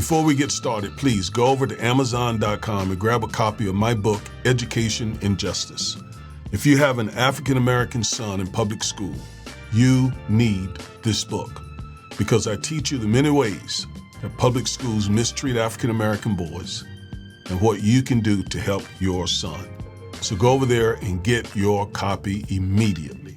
Before we get started, please go over to Amazon.com and grab a copy of my book, Education and Justice. If you have an African-American son in public school, you need this book because I teach you the many ways that public schools mistreat African-American boys and what you can do to help your son. So go over there and get your copy immediately.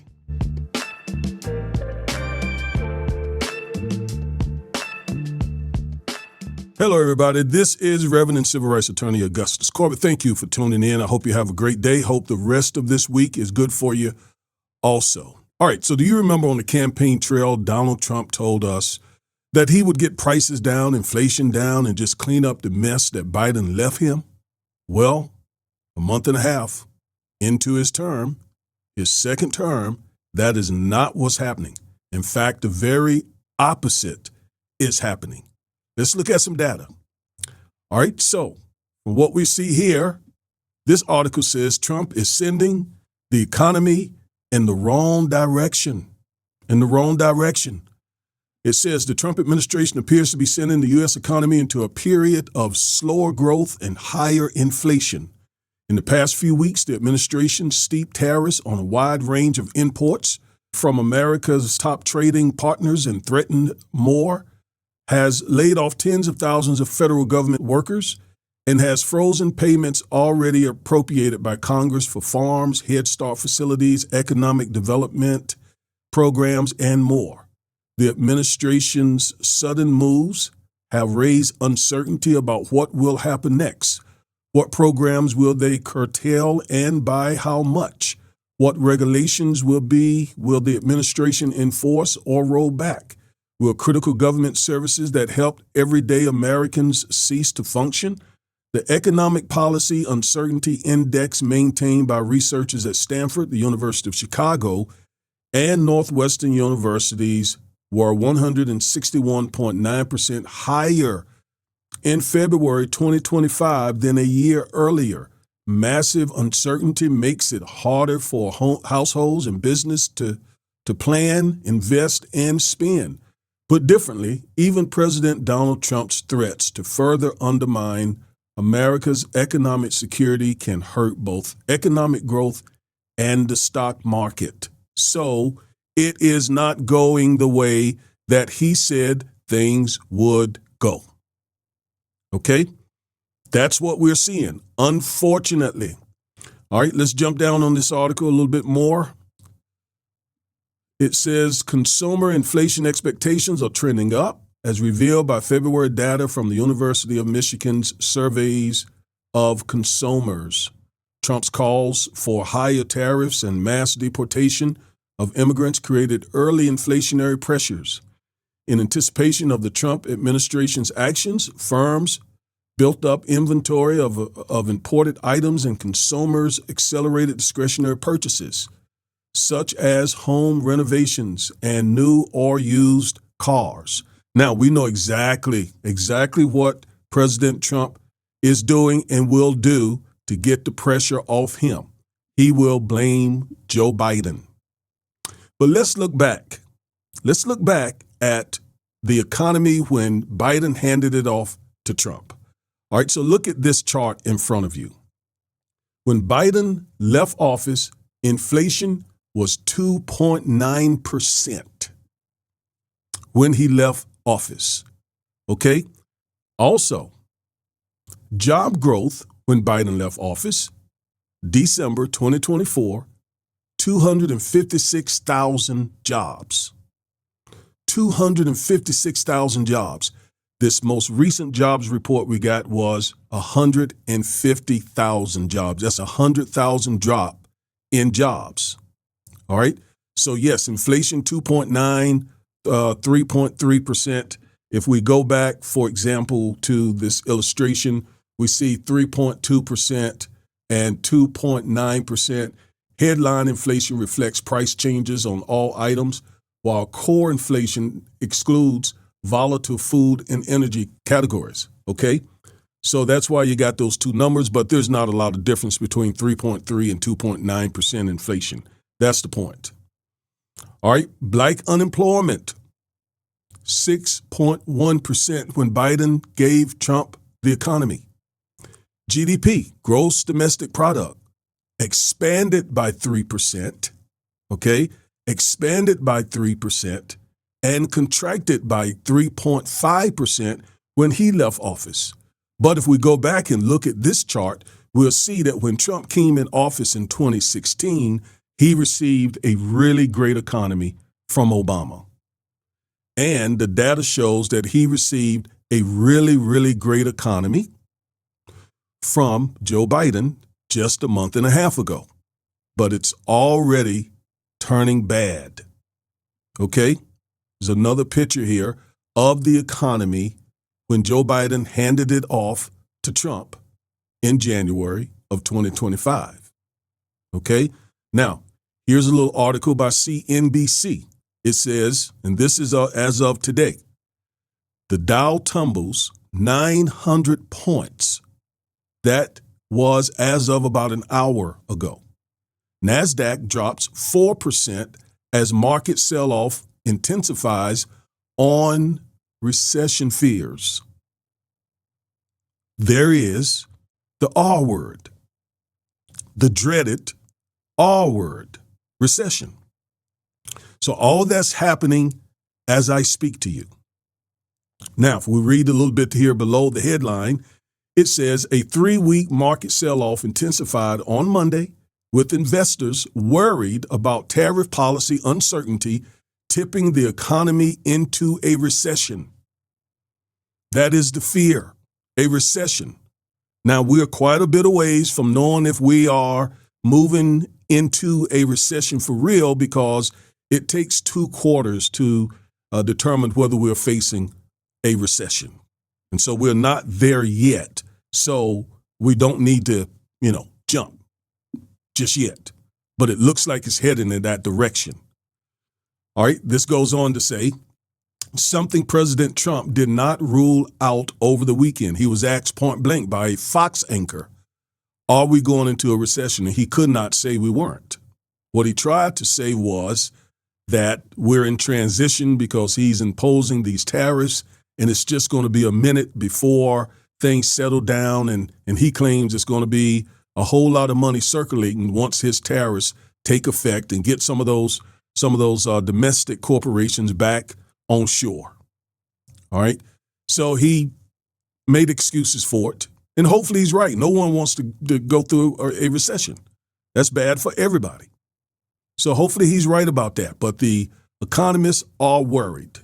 Hello, everybody. This is Reverend and Civil Rights Attorney Augustus Corbett. Thank you for tuning in. I hope you have a great day. Hope the rest of this week is good for you also. All right, so do you remember on the campaign trail, Donald Trump told us that he would get prices down, inflation down, and just clean up the mess that Biden left him? Well, a month and a half into his term, his second term, that is not what's happening. In fact, the very opposite is happening. Let's look at some data. All right, so from what we see here, this article says Trump is sending the economy in the wrong direction. It says the Trump administration appears to be sending the U.S. economy into a period of slower growth and higher inflation. In the past few weeks, the administration steeped tariffs on a wide range of imports from America's top trading partners and threatened more, has laid off tens of thousands of federal government workers, and has frozen payments already appropriated by Congress for farms, Head Start facilities, economic development programs, and more. The administration's sudden moves have raised uncertainty about what will happen next. What programs will they curtail and by how much? What regulations will the administration enforce or roll back? Will critical government services that help everyday Americans cease to function? The Economic Policy Uncertainty Index maintained by researchers at Stanford, the University of Chicago, and Northwestern universities were 161.9% higher in February 2025 than a year earlier. Massive uncertainty makes it harder for households and business to plan, invest, and spend. Put differently, even President Donald Trump's threats to further undermine America's economic security can hurt both economic growth and the stock market. So it is not going the way that he said things would go. Okay? That's what we're seeing, unfortunately. All right, let's jump down on this article a little bit more. It says consumer inflation expectations are trending up, as revealed by February data from the University of Michigan's surveys of consumers. Trump's calls for higher tariffs and mass deportation of immigrants created early inflationary pressures. In anticipation of the Trump administration's actions, firms built up inventory of imported items and consumers accelerated discretionary purchases, such as home renovations and new or used cars. Now, we know exactly what President Trump is doing and will do to get the pressure off him. He will blame Joe Biden. But let's look back. Let's look back at the economy when Biden handed it off to Trump. All right, so look at this chart in front of you. When Biden left office, inflation was 2.9% when he left office. Okay? Also, job growth when Biden left office, December 2024, 256,000 jobs. 256,000 jobs. This most recent jobs report we got was 150,000 jobs. That's 100,000 drop in jobs. All right. So yes, inflation 2.9, 3.3%. If we go back, for example, to this illustration, we see 3.2% and 2.9%. Headline inflation reflects price changes on all items, while core inflation excludes volatile food and energy categories. Okay. So that's why you got those two numbers, but there's not a lot of difference between 3.3 and 2.9% inflation. That's the point. All right, black unemployment 6.1% when Biden gave Trump the economy. GDP, gross domestic product, expanded by 3%, okay? Expanded by 3% and contracted by 3.5% when he left office. But if we go back and look at this chart, we'll see that when Trump came in office in 2016, he received a really great economy from Obama. And the data shows that he received a really, really great economy from Joe Biden just a month and a half ago. But it's already turning bad. Okay? There's another picture here of the economy when Joe Biden handed it off to Trump in January of 2025. Okay? Now, here's a little article by CNBC. It says, and this is as of today, the Dow tumbles 900 points. That was as of about an hour ago. NASDAQ drops 4% as market sell-off intensifies on recession fears. There is the R word, the dreaded R word, recession. So all that's happening as I speak to you. Now, if we read a little bit here below the headline, it says a 3-week market sell-off intensified on Monday with investors worried about tariff policy uncertainty tipping the economy into a recession. That is the fear, a recession. Now, we're quite a bit of ways from knowing if we are moving into a recession for real because it takes 2 quarters to determine whether we're facing a recession. And so we're not there yet. So we don't need to, jump just yet. But it looks like it's heading in that direction. All right, this goes on to say something President Trump did not rule out over the weekend. He was asked point blank by a Fox anchor, are we going into a recession? And he could not say we weren't. What he tried to say was that we're in transition because he's imposing these tariffs and it's just going to be a minute before things settle down. And he claims it's going to be a whole lot of money circulating once his tariffs take effect and get some of those domestic corporations back on shore. All right. So he made excuses for it. And hopefully he's right. No one wants to go through a recession. That's bad for everybody. So hopefully he's right about that. But the economists are worried.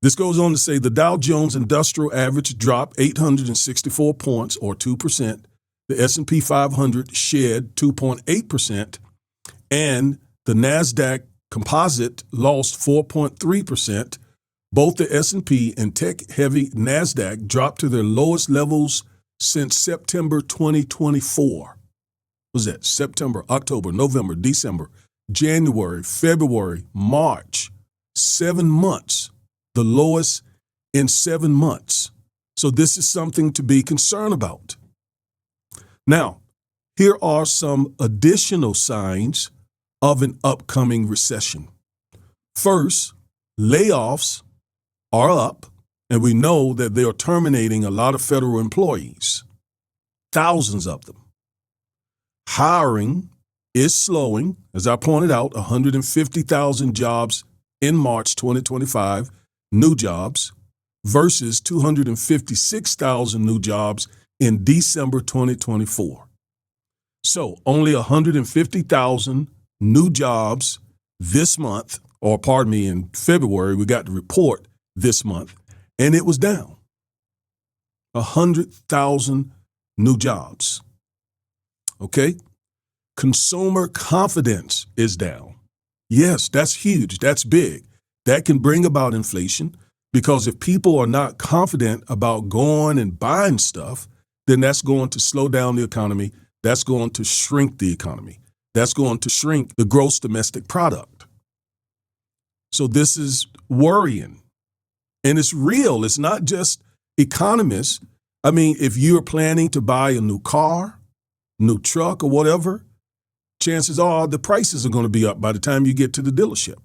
This goes on to say the Dow Jones Industrial Average dropped 864 points or 2%. The S&P 500 shed 2.8%. And the NASDAQ Composite lost 4.3%. Both the S&P and tech-heavy NASDAQ dropped to their lowest levels since September 2024. What was that? September, October, November, December, January, February, March. 7 months. The lowest in 7 months. So this is something to be concerned about. Now, here are some additional signs of an upcoming recession. First, layoffs are up, and we know that they are terminating a lot of federal employees, thousands of them. Hiring is slowing, as I pointed out, 150,000 jobs in March 2025, new jobs, versus 256,000 new jobs in December 2024. So only 150,000 new jobs this month, in February, we got the report this month, and it was down. 100,000 new jobs. Okay? Consumer confidence is down. Yes, that's huge. That's big. That can bring about inflation because if people are not confident about going and buying stuff, then that's going to slow down the economy. That's going to shrink the economy. That's going to shrink the gross domestic product. So this is worrying. And it's real. It's not just economists. I mean, if you're planning to buy a new car, new truck, or whatever, chances are the prices are going to be up by the time you get to the dealership.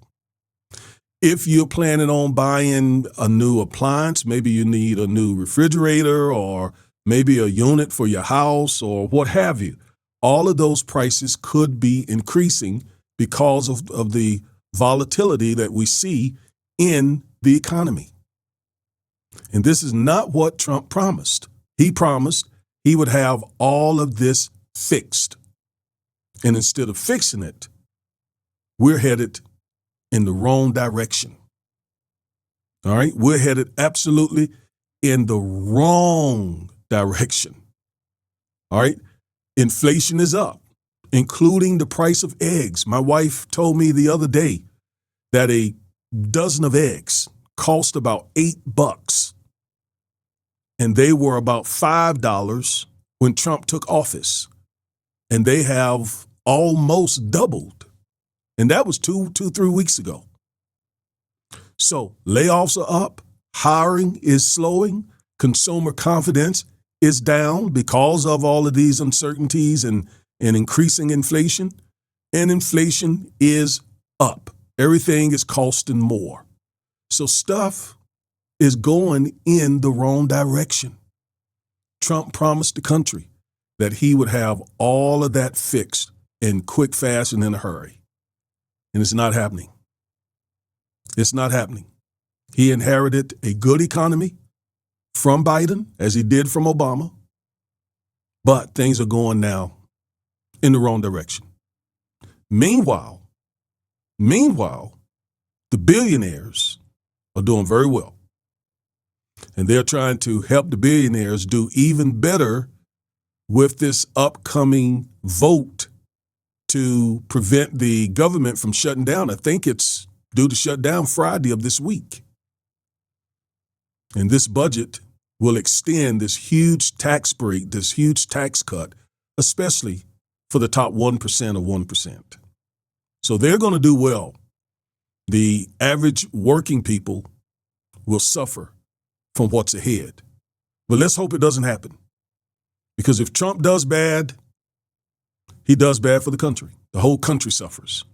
If you're planning on buying a new appliance, maybe you need a new refrigerator or maybe a unit for your house or what have you, all of those prices could be increasing because of the volatility that we see in the economy. And this is not what Trump promised. He promised he would have all of this fixed. And instead of fixing it, we're headed in the wrong direction. All right? We're headed absolutely in the wrong direction. All right? Inflation is up, including the price of eggs. My wife told me the other day that a dozen of eggs cost about $8, and they were about $5 when Trump took office, and they have almost doubled, and that was 3 weeks ago. So layoffs are up, hiring is slowing, consumer confidence is down because of all of these uncertainties and increasing inflation, and inflation is up. Everything is costing more. So stuff is going in the wrong direction. Trump promised the country that he would have all of that fixed in quick, fast, and in a hurry. And it's not happening. It's not happening. He inherited a good economy from Biden, as he did from Obama, but things are going now in the wrong direction. Meanwhile, the billionaires are doing very well. And they're trying to help the billionaires do even better with this upcoming vote to prevent the government from shutting down. I think it's due to shut down Friday of this week. And this budget will extend this huge tax break, this huge tax cut, especially for the top 1% of 1%. So they're going to do well. The average working people will suffer from what's ahead. But let's hope it doesn't happen. Because if Trump does bad, he does bad for the country. The whole country suffers.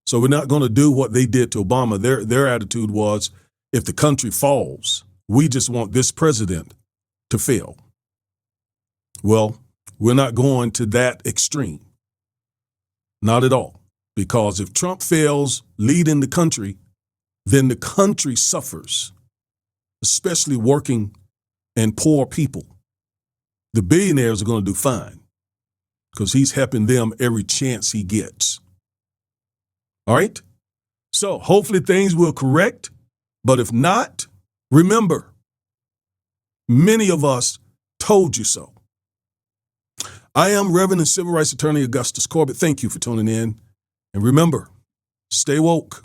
So we're not going to do what they did to Obama. Their attitude was, if the country falls, we just want this president to fail. Well, we're not going to that extreme. Not at all. Because if Trump fails leading the country, then the country suffers, especially working and poor people. The billionaires are going to do fine because he's helping them every chance he gets. All right? So hopefully things will correct. But if not, remember, many of us told you so. I am Reverend and Civil Rights Attorney Augustus Corbett. Thank you for tuning in. And remember, stay woke.